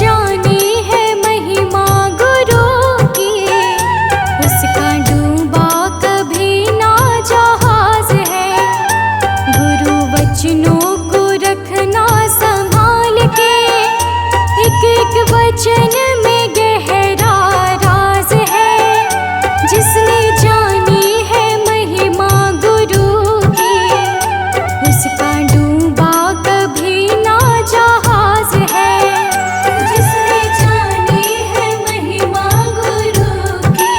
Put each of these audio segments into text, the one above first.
जानी है महिमा गुरु की, उसका डूबा कभी ना जहाज है। गुरु वचनों को रखना संभाल के, एक एक वचन में गहरा राज है। जिसने जानी है महिमा गुरु की, उसका डूबा कभी ना जहाज है। जिसने जानी है महिमा गुरु की,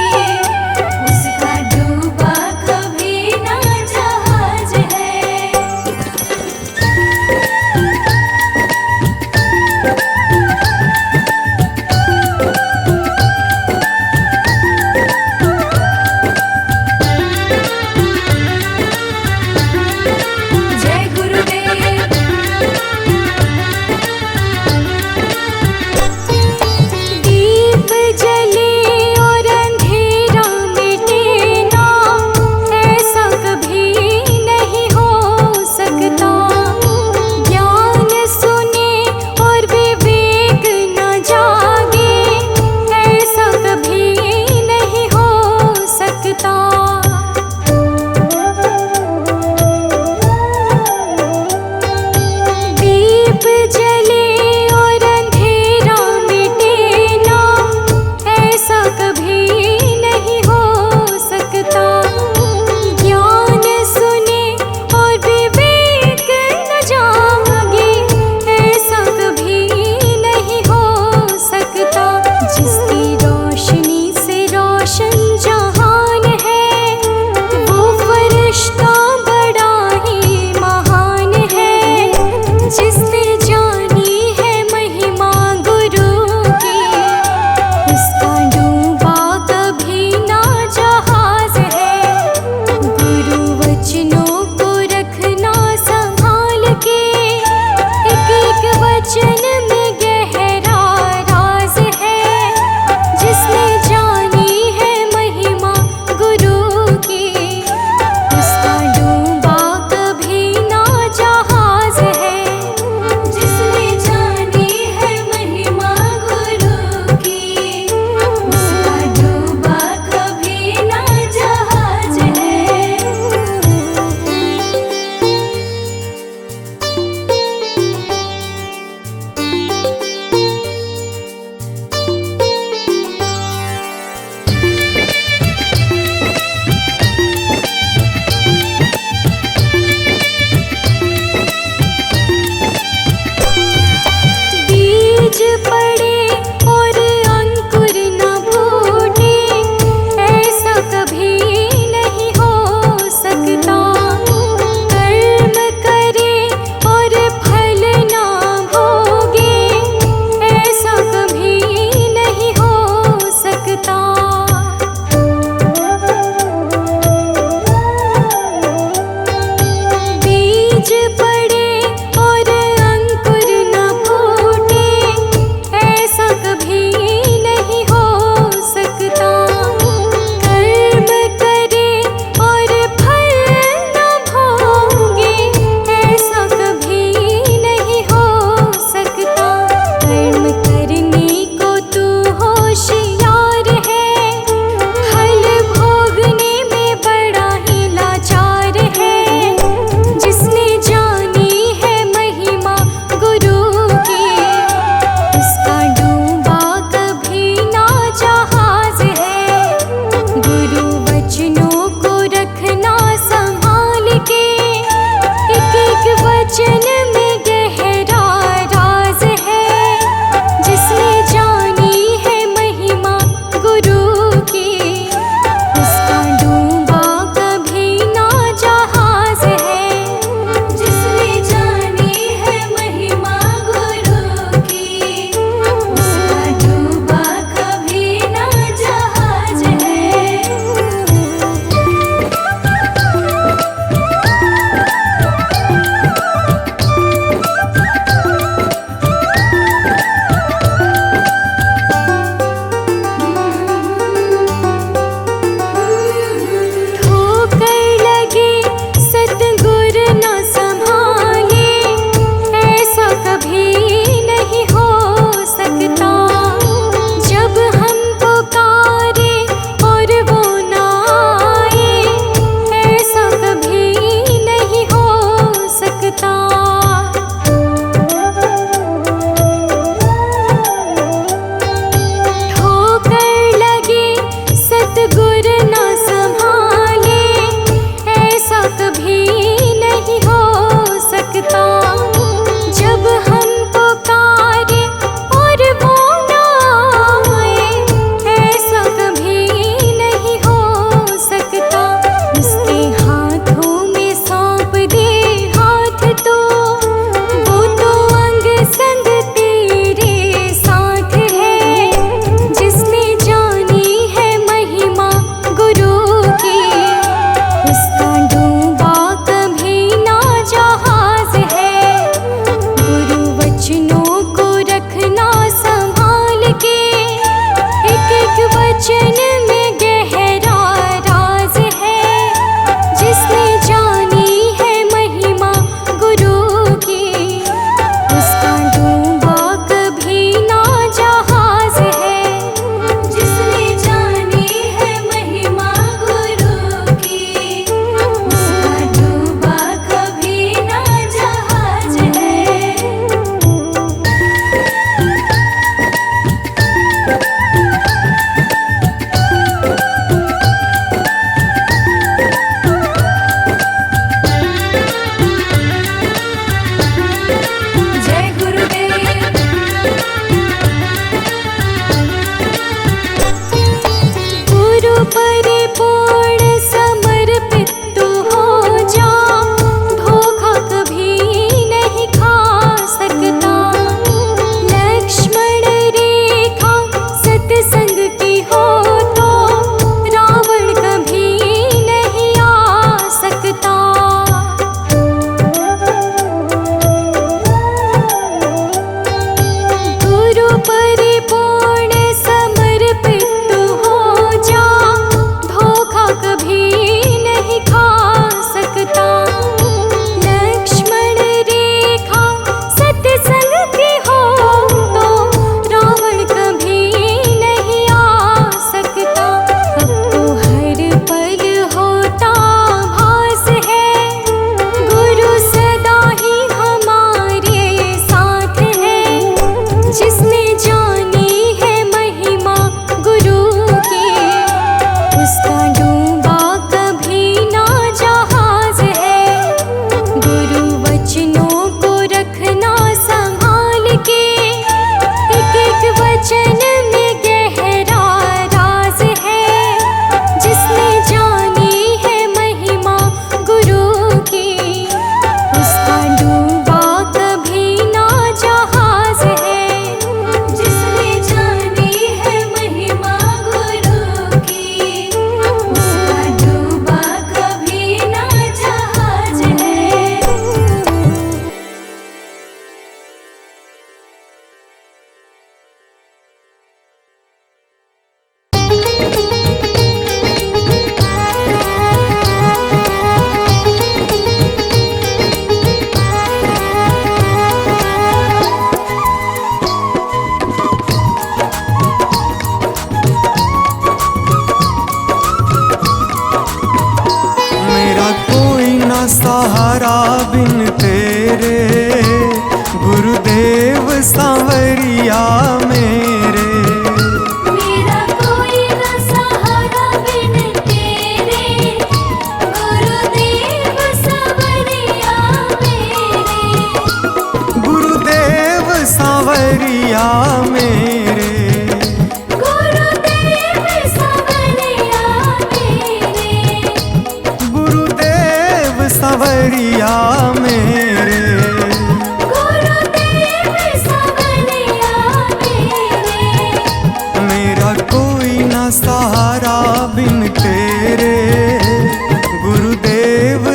उसका डूबा कभी ना जहाज है।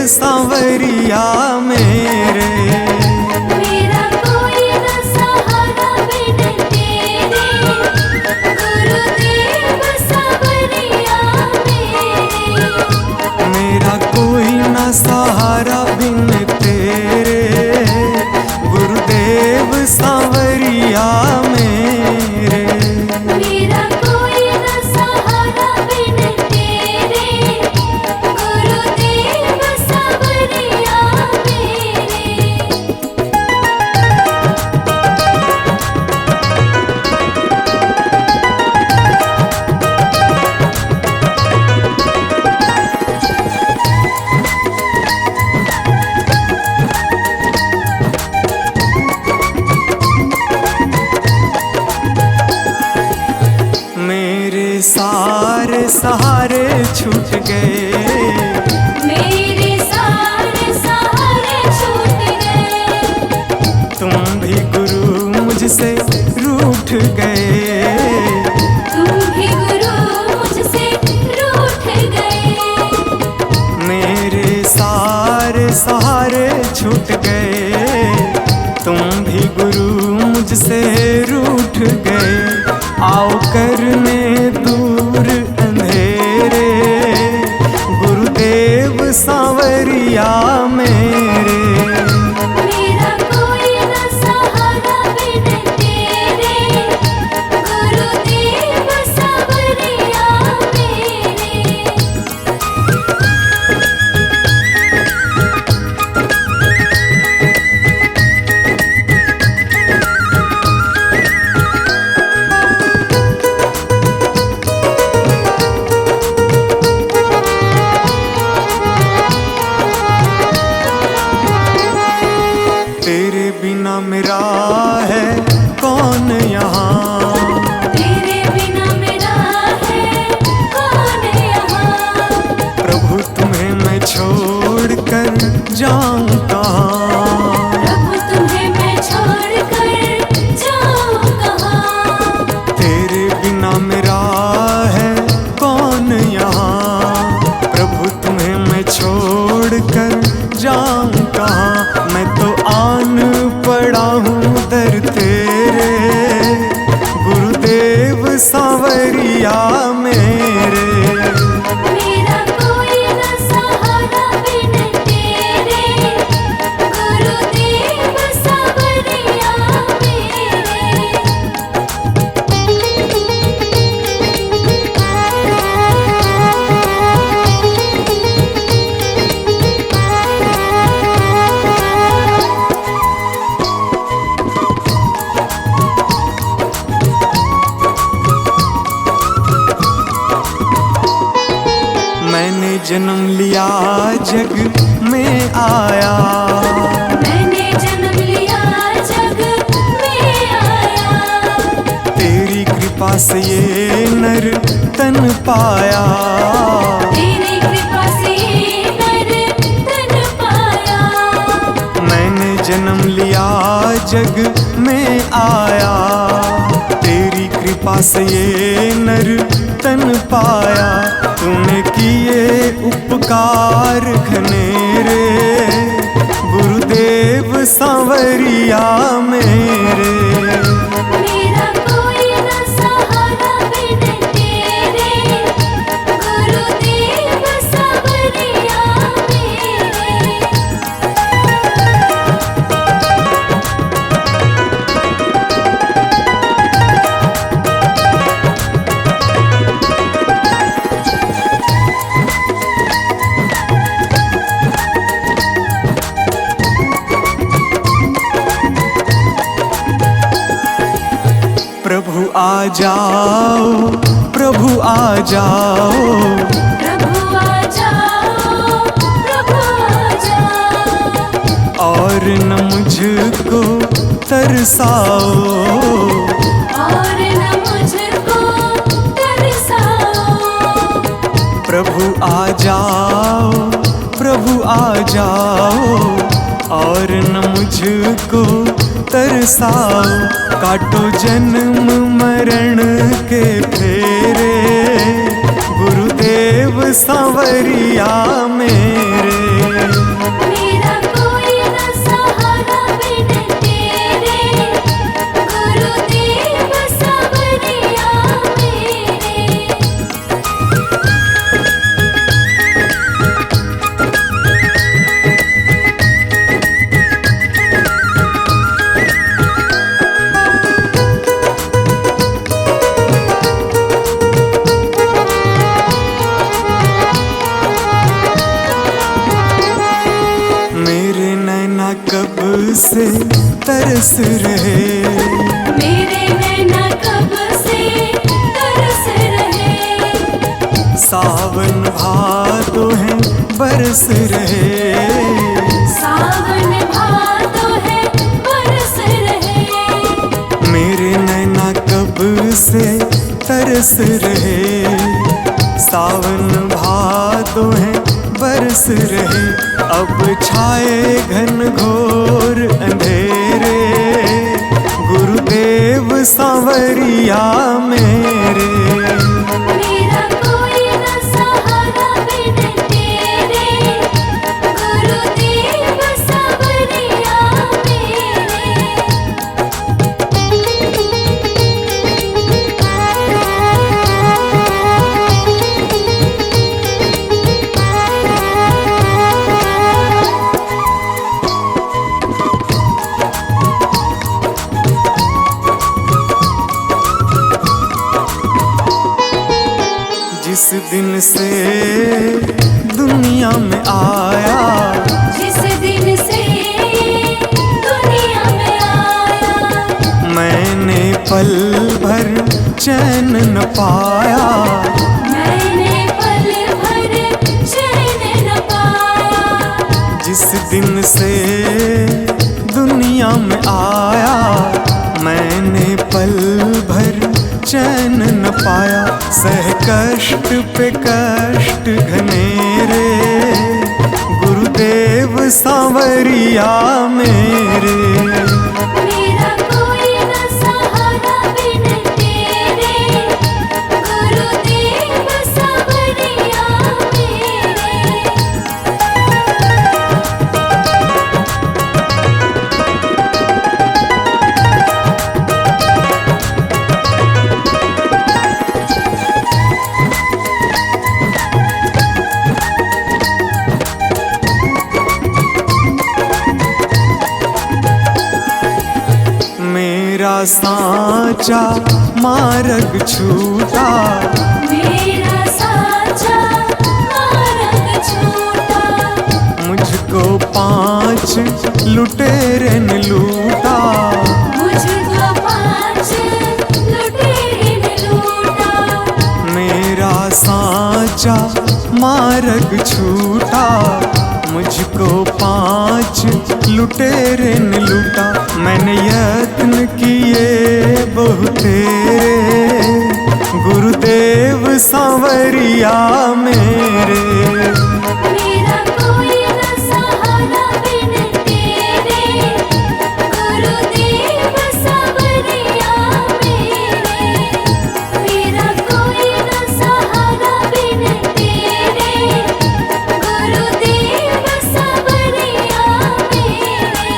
सांवरिया मेरे। मेरा कोई न सहारा बिन तेरे, गुरुदेव सांवरिया मेरे। मेरा कोई न सहारा बिन तेरे, गुरुदेव सांवरिया मेरे। मेरा कोई न सहारा बिन तेरे, गुरुदेव सांवरिया मेरे। मेरे सारे सहारे छूट गए, मेरे सारे सहारे छूट गए। तुम भी गुरु मुझसे रूठ गए। तुम भी गुरु मुझसे रूठ गए। मेरे सारे सहारे छूट गए, तुम भी गुरु मुझसे रूठ गए। आओ करने दूर अंधेरे, गुरुदेव सांवरिया मेरे। मेरा कोई न सहारा बिन तेरे, गुरुदेव सांवरिया मेरे। तेरे बिना मेरा है कौन यहाँ, तेरे बिना मेरा है कौन यहाँ। प्रभु तुम्हें मैं छोड़ कर जाऊँ कहाँ। प्रभु तुम्हें मैं छोड़ कर जाऊँ कहाँ। तेरे बिना मेरा है कौन यहाँ, प्रभु तुम्हें मैं छोड़ कर जाऊँ कहाँ। मैं तो आन पड़ा हूँ दर तेरे, गुरुदेव सांवरिया मेरे। मेरा कोई न सहारा बिन तेरे, गुरुदेव सांवरिया मेरे। मैंने जन्म लिया जग में आया, मैंने जन्म लिया जग में आया। तेरी कृपा से ये नर तन पाया। तेरी कृपा से नर तन पाया। मैंने जन्म लिया जग में आया, तेरी कृपा से ये नर तन पाया। तूने किए उपकार घनेरे, गुरुदेव सांवरिया मेरे। मेरा कोई न सहारा बिन तेरे, गुरुदेव सांवरिया मेरे। प्रभु आ जाओ, प्रभु आ जाओ, प्रभु आ जाओ, प्रभु आ जाओ। और न मुझको तरसाओ, और न मुझको तरसाओ। प्रभु आ जाओ, प्रभु आ जाओ, और न मुझको तरसाओ। काटो जन्म मरण के फेरे, गुरुदेव सांवरिया मेरे। से तरस रहे। मेरे नैना कब से तरस रहे। सावन भादो है बरस रहे। सावन भादो है बरस रहे। मेरे नैना कब से तरस रहे। सावन भादो है बरस रहे। अब छाए घन घोर अंधेरे, गुरुदेव सांवरिया मेरे। मेरा कोई न सहारा बिन तेरे, गुरुदेव सांवरिया जिस दिन से दुनिया में आया, जिस दिन से दुनिया में आया, मैंने पल भर चैन न पाया। मैंने पल भर चैन न पाया। जिस दिन से दुनिया में आया, मैंने पल भर चैन न पाया। सह कष्ट पे कष्ट घनेरे, गुरुदेव सांवरिया मेरे। मेरा कोई न सहारा बिन तेरे, गुरुदेव सांवरिया मेरे। मेरा साचा मार्ग छूटा, मेरा साचा मार्ग छूटा। मुझको 5 लुटेरे ने लूटा। मुझको 5 लुटेरे ने लूटा। मेरा साचा मार्ग छूटा, मुझको 5 लुटेरे ने लूटा। मैंने यत्न किए बहुतेरे, गुरुदेव सांवरिया मेरे। मेरा कोई न सहारा बिन तेरे, गुरुदेव सांवरिया मेरे। मेरा कोई न सहारा बिन तेरे, गुरुदेव सांवरिया मेरे।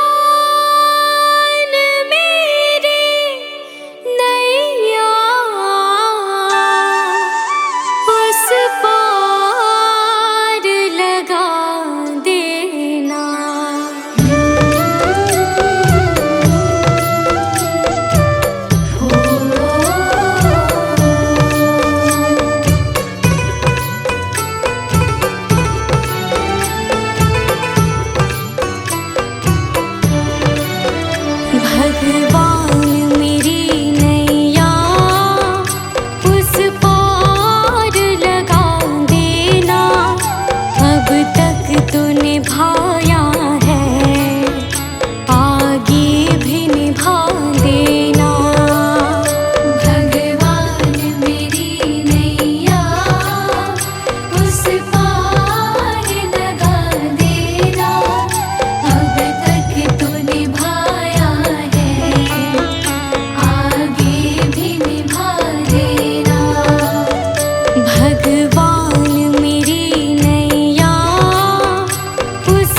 भगवान मेरे नैया उस पार लगा देना। भगवान मेरी नैया उस पार लगा देना। अब तक तो निभाया है, आगे भी निभा देना। भगवान मेरी नैया उस पार लगा देना। अब तक तो निभाया है, आगे भी निभा देना। भगवान मेरी नैया उस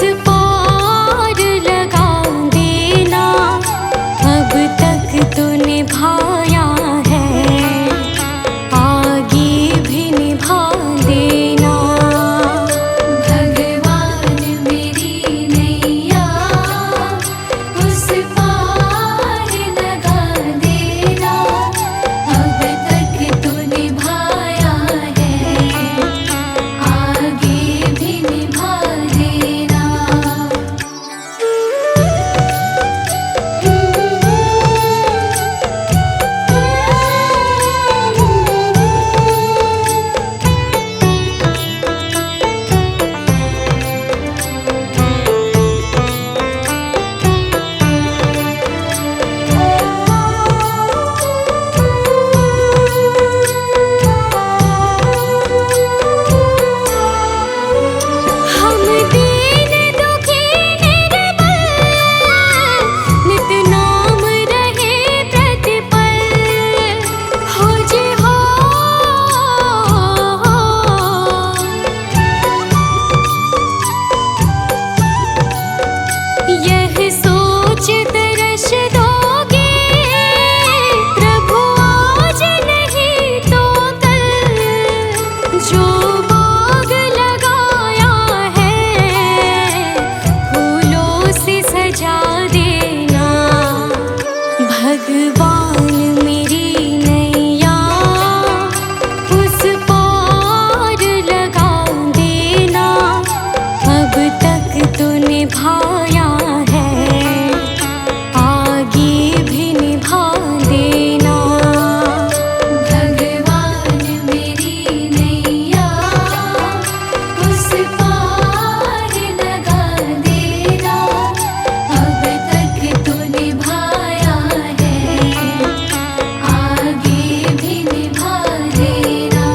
यह सोच तरस दोगे प्रभु आज नहीं तो कल, जो बाग लगाया है फूलों से सजा देना। भगवान मेरी नैया उस पार लगा देना, अब तक तो निभाया है आगे भी निभा देना। भगवान मेरी नैया उस पार लगा देना, अब तक तो निभाया है आगे भी निभा देना।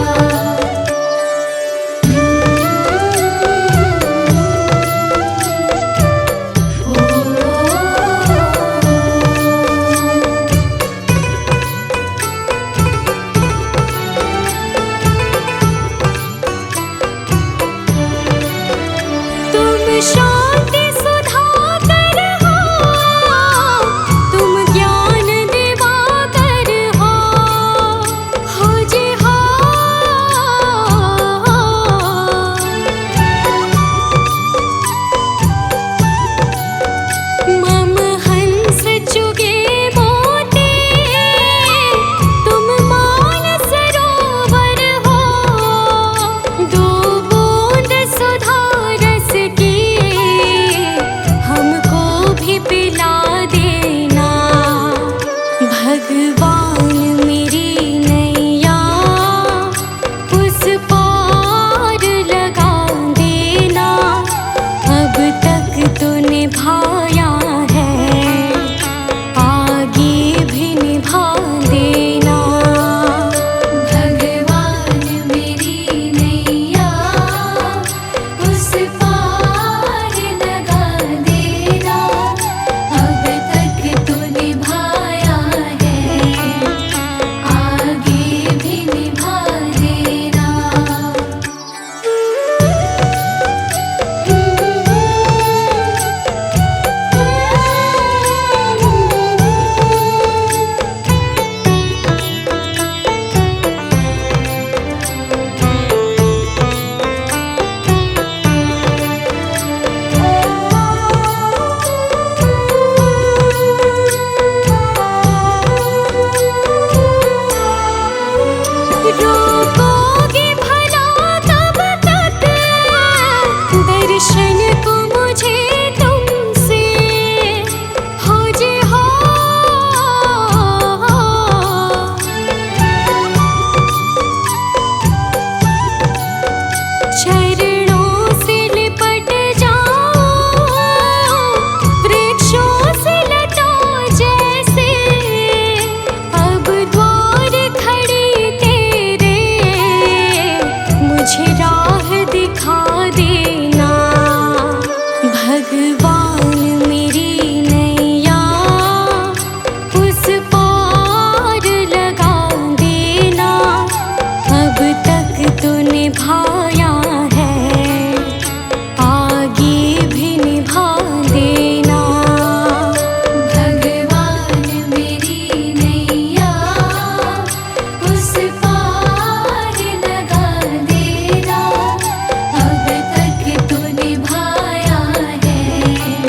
तुम शांति सुधाकर हो, तुम ज्ञान दिवाकर हो जी हो। मम हंस चुगे मोती, तुम मान सरोवर हो। दो बूंद सुधा रस की हमको भी पिला देना। भगवान मेरी नैया उस पार लगा देना, अब तक तो निभाया है आगे भी निभा देना। भगवान मेरी नैया उस पार लगा देना, अब तक तो निभाया है आगे भी निभा देना। रोकोगे भला कब तक दर्शन को मुझे तुमसे हो जी हो। चरणों से लिपट जाओ वृक्षों से लता जैसे, अब द्वार खड़ी तेरे मुझे राह दिखा देना। भगवान मेरी नैया उस पार लगा देना, अब तक तो निभाया है आगे भी निभा देना। भगवान मेरी नैया उस पार लगा देना, अब तक तो निभाया है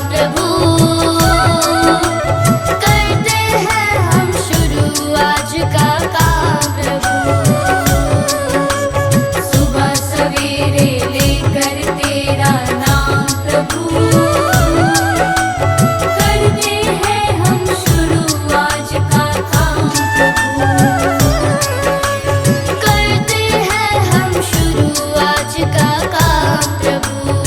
प्रभु करते हैं हम शुरू आज का काम प्रभु सुबह सवेरे लेकर तेरा नाम प्रभु करते हैं हम शुरू आज का काम प्रभु करते हैं हम शुरू आज का काम प्रभु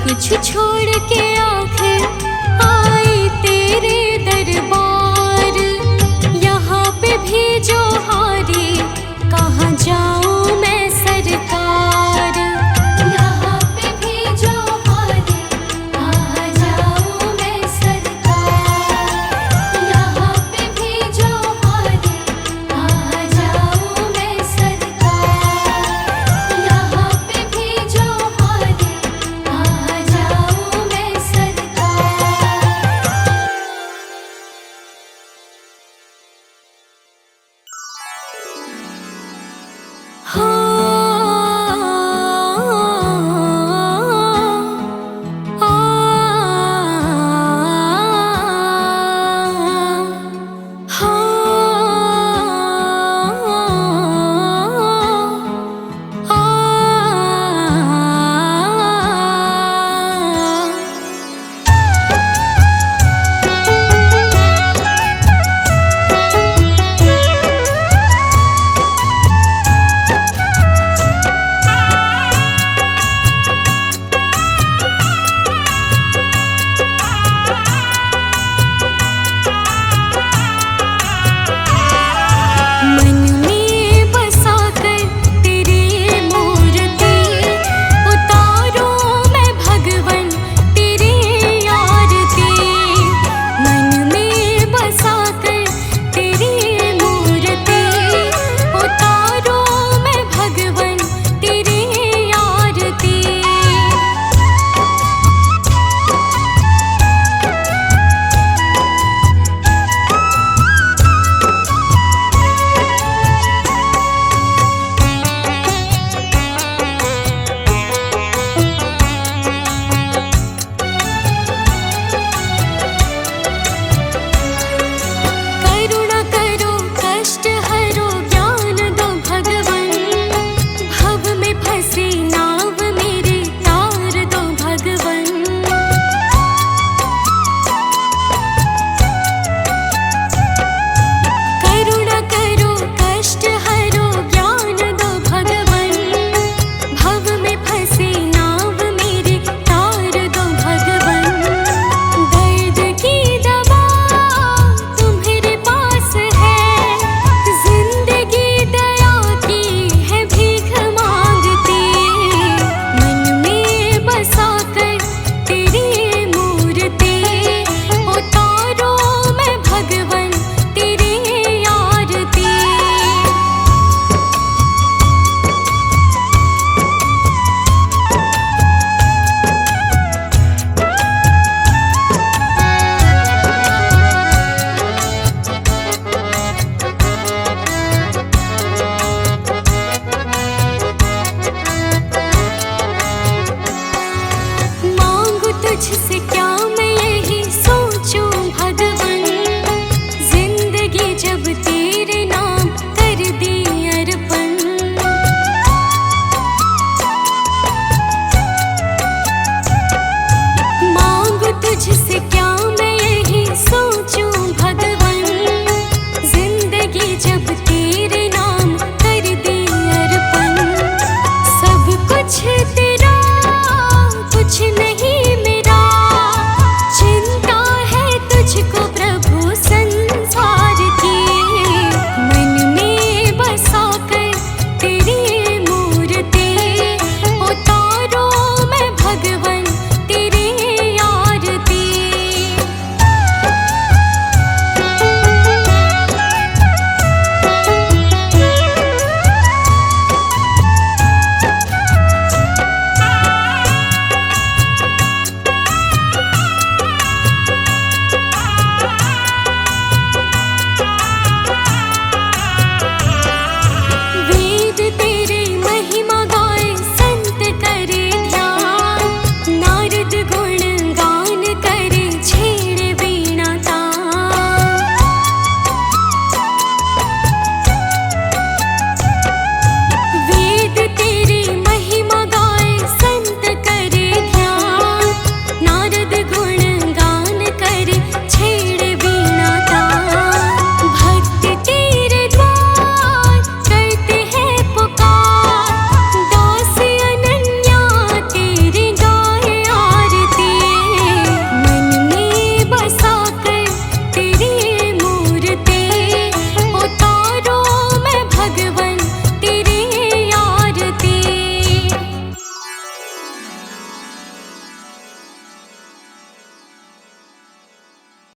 कुछ छोड़ के आ